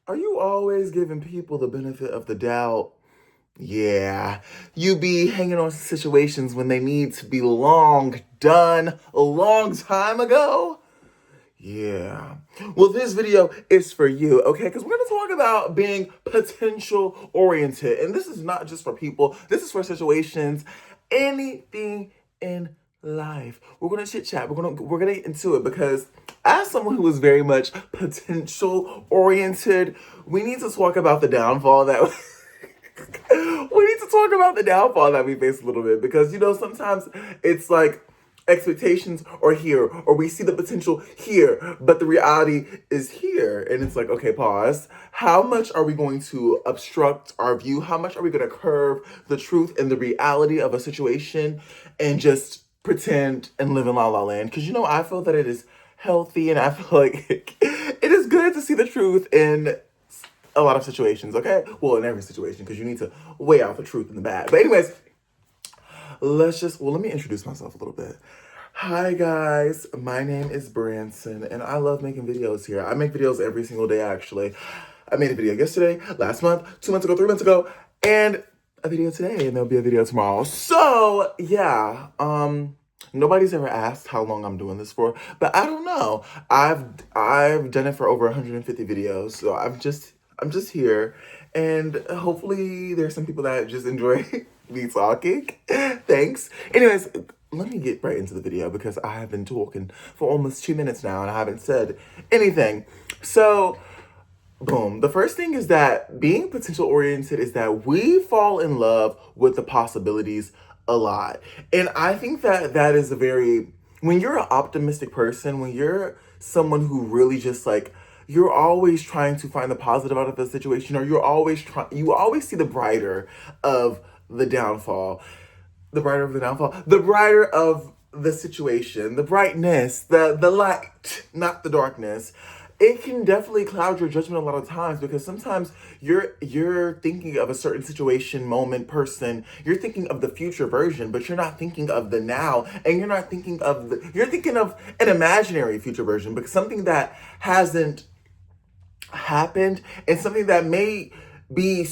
Are you always giving people the benefit of the doubt? Yeah, you be hanging on to situations when they need to be long done a long time ago. Yeah. Well, this video is for you, okay? Because we're going to talk about being potential oriented. And this is not just for people, this is for situations, anything in life. We're going to chit chat. We're going to get into it because as someone who is very much potential oriented, we need to talk about the downfall that we need to talk about the downfall that we face a little bit because sometimes it's like expectations are here or we see the potential here but the reality is here and it's like, okay, pause. How much are we going to obstruct our view? How much are we going to curve the truth and the reality of a situation and just pretend and live in la la land? Because I feel that it is healthy and I feel like it is good to see the truth in a lot of situations, okay? Well, in every situation, because you need to weigh out the truth and the bad. But anyways, let me introduce myself a little bit. Hi guys, my name is Branson, and I love making videos here. I make videos every single day, actually. I made a video yesterday, last month, 2 months ago, 3 months ago, and a video today, and there'll be a video tomorrow. So, yeah, nobody's ever asked how long I'm doing this for, but I don't know. I've done it for over 150 videos, so I'm just here, and hopefully there's some people that just enjoy me talking. Thanks. Anyways, let me get right into the video because I have been talking for almost 2 minutes now and I haven't said anything. So, boom. The first thing is that being potential oriented is that we fall in love with the possibilities a lot. And I think that is when you're an optimistic person, when you're someone who really just like, you're always trying to find the positive out of the situation, or you always see the brighter of the downfall, the brighter of the downfall, the brighter of the situation, the brightness, the light, not the darkness. It can definitely cloud your judgment a lot of times because sometimes you're thinking of a certain situation, moment, person. You're thinking of the future version, but you're not thinking of the now, and you're thinking of an imaginary future version because something that hasn't happened and something that may be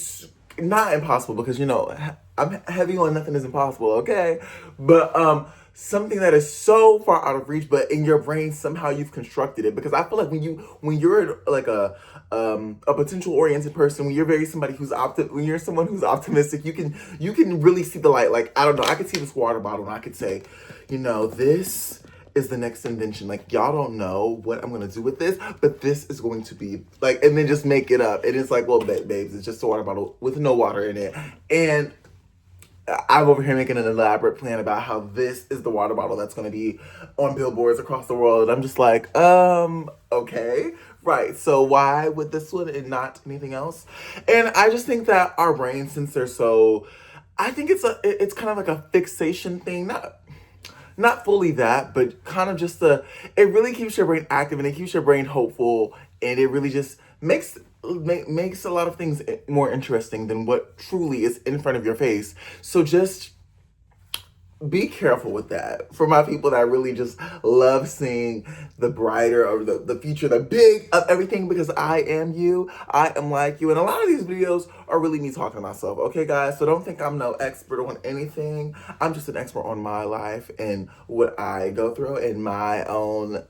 not impossible because I'm heavy on nothing is impossible, okay? But something that is so far out of reach, but in your brain somehow you've constructed it. Because I feel like when you're like a potential oriented person, when you're someone who's optimistic, you can really see the light. Like, I don't know, I could see this water bottle and I could say, this is the next invention. Like, y'all don't know what I'm gonna do with this, but this is going to be like, and then just make it up. And it's like, well, babes, it's just a water bottle with no water in it. And I'm over here making an elaborate plan about how this is the water bottle that's going to be on billboards across the world. And I'm just like, okay, right. So why would this one and not anything else? And I just think that our brains, since they're so, I think it's kind of like a fixation thing. Not fully that, but kind of just it really keeps your brain active and it keeps your brain hopeful. And it really just makes a lot of things more interesting than what truly is in front of your face. So just be careful with that. For my people that really just love seeing the brighter or the future, the big of everything, because I am you, I am like you. And a lot of these videos are really me talking to myself, okay, guys? So don't think I'm no expert on anything. I'm just an expert on my life and what I go through and my own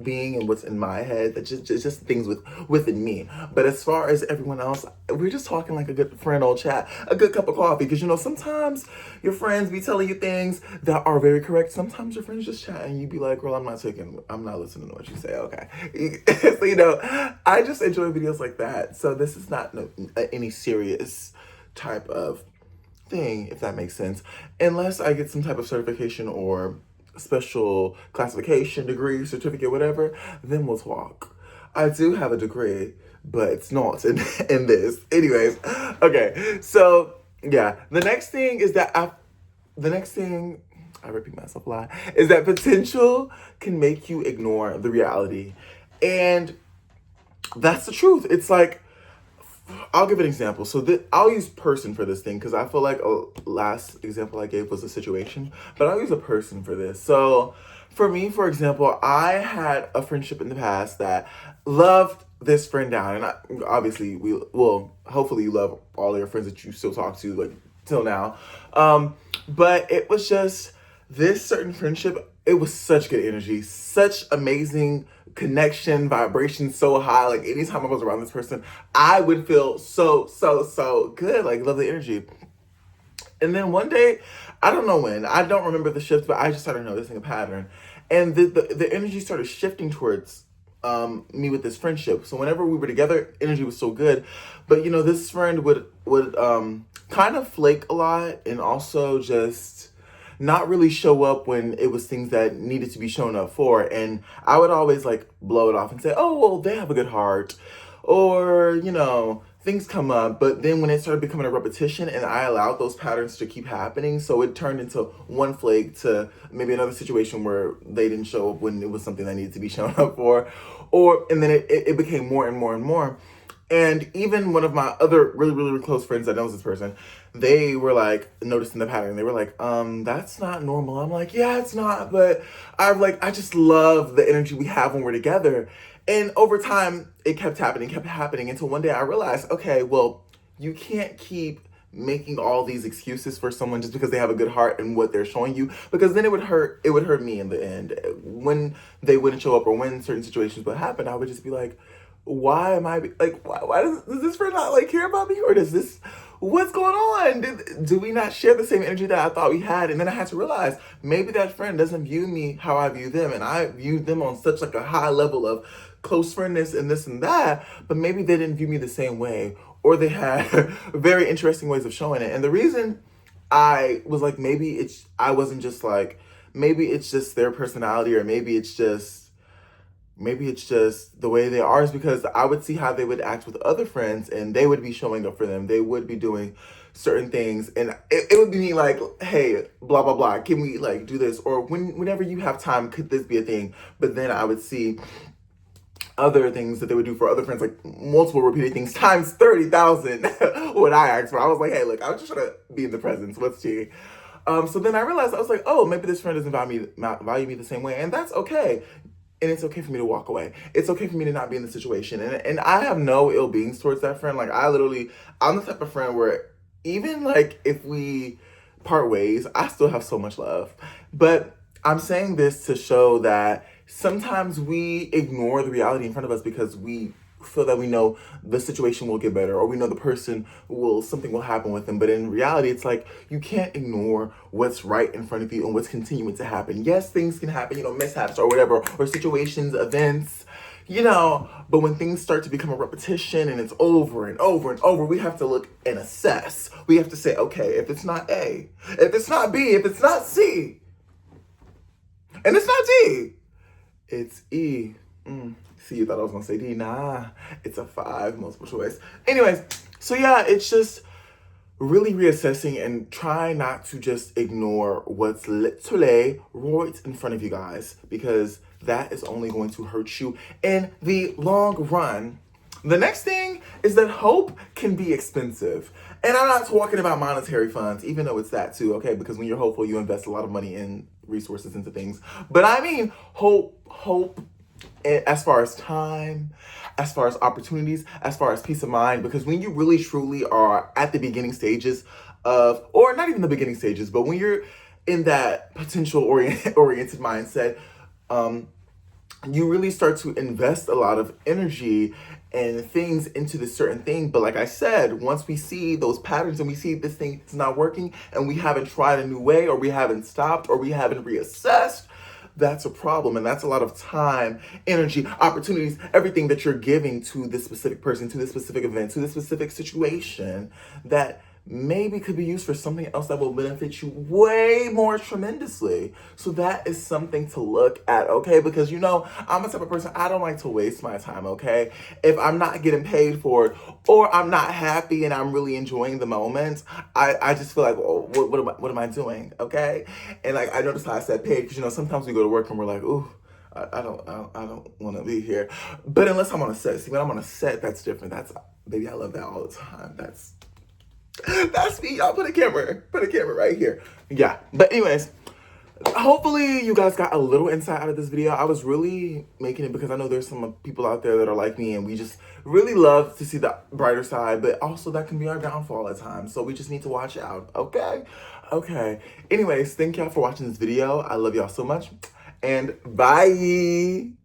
being and what's in my head. That just things within me. But as far as everyone else, we're just talking like a good friend, old chat, a good cup of coffee. Because sometimes your friends be telling you things that are very correct. Sometimes your friends just chat and you be like, girl, I'm not listening to what you say, okay? So I just enjoy videos like that. So this is not any serious type of thing, if that makes sense, unless I get some type of certification or special classification, degree, certificate, whatever, then we'll talk. I do have a degree, but it's not in this. Anyways, okay. So yeah, the next thing, I repeat myself a lot, is that potential can make you ignore the reality. And that's the truth. It's like, I'll give an example. So I'll use person for this thing because I feel like a last example I gave was a situation, but I'll use a person for this. So for me, for example, I had a friendship in the past that loved this friend down, and obviously hopefully you love all your friends that you still talk to like till now. But it was just this certain friendship. It was such good energy, such amazing connection, vibration so high. Like anytime I was around this person, I would feel so good. Like love the energy. And then one day, I don't know when, I don't remember the shift, but I just started noticing a pattern. And the energy started shifting towards me with this friendship. So whenever we were together, energy was so good. But you know, this friend would kind of flake a lot and also just not really show up when it was things that needed to be shown up for. And I would always like blow it off and say, oh, well, they have a good heart. Or, you know, things come up. But then when it started becoming a repetition and I allowed those patterns to keep happening, so it turned into one flake to maybe another situation where they didn't show up when it was something that needed to be shown up for. And then it became more and more and more. And even one of my other really close friends that knows this person, they were like noticing the pattern. They were like, that's not normal. I'm like, yeah, it's not, but I just love the energy we have when we're together. And over time, it kept happening until one day I realized, okay, well, you can't keep making all these excuses for someone just because they have a good heart and what they're showing you, because then it would hurt me in the end when they wouldn't show up or when certain situations would happen. I would just be like, why am I like, why does this friend not like care about me, or does this, what's going on? Do we not share the same energy that I thought we had? And then I had to realize maybe that friend doesn't view me how I view them, and I viewed them on such like a high level of close friendness and this and that, but maybe they didn't view me the same way, or they had very interesting ways of showing it. And the reason I was like, I wasn't just like, maybe it's just their personality, or maybe it's just the way they are, is because I would see how they would act with other friends and they would be showing up for them. They would be doing certain things, and it would be me like, hey, blah, blah, blah. Can we like do this? Or whenever you have time, could this be a thing? But then I would see other things that they would do for other friends, like multiple repeated things times 30,000 what I asked for. I was like, hey, look, I was just trying to be in the presence. What's tea? So then I realized, I was like, oh, maybe this friend doesn't value me the same way. And that's okay. And it's okay for me to walk away. It's okay for me to not be in the situation. And I have no ill beings towards that friend. Like I'm the type of friend where even like if we part ways, I still have so much love. But I'm saying this to show that sometimes we ignore the reality in front of us because we feel that we know the situation will get better, or we know the person something will happen with them. But in reality, it's like you can't ignore what's right in front of you and what's continuing to happen. Yes, things can happen, mishaps or whatever, or situations, events, but when things start to become a repetition and it's over and over and over, we have to look and assess. We have to say, okay, if it's not A, if it's not B, if it's not C, and it's not D, it's E. See, you thought I was gonna say D. Nah, it's a 5, multiple choice. Anyways, so yeah, it's just really reassessing and try not to just ignore what's literally right in front of you guys, because that is only going to hurt you in the long run. The next thing is that hope can be expensive. And I'm not talking about monetary funds, even though it's that too, okay? Because when you're hopeful, you invest a lot of money in resources into things. But I mean hope as far as time, as far as opportunities, as far as peace of mind. Because when you really truly are at the beginning stages or not even the beginning stages, but when you're in that potential oriented mindset, you really start to invest a lot of energy and things into this certain thing. But like I said, once we see those patterns and we see this thing is not working and we haven't tried a new way, or we haven't stopped, or we haven't reassessed, that's a problem. And that's a lot of time, energy, opportunities, everything that you're giving to this specific person, to this specific event, to this specific situation that maybe could be used for something else that will benefit you way more tremendously. So that is something to look at, okay? Because I'm a type of person, I don't like to waste my time, okay? If I'm not getting paid for it, or I'm not happy and I'm really enjoying the moment, I just feel like, oh, what am I doing, okay? And like, I noticed how I said paid, because sometimes we go to work and we're like, ooh, I don't want to be here. But unless I'm on a set, see, when I'm on a set, that's different. Baby, I love that all the time. That's me, y'all. Put a camera right here. Yeah. But anyways, hopefully you guys got a little insight out of this video. I was really making it because I know there's some people out there that are like me and we just really love to see the brighter side, but also that can be our downfall at times. So we just need to watch out, okay? Okay. Anyways, thank y'all for watching this video. I love y'all so much and bye.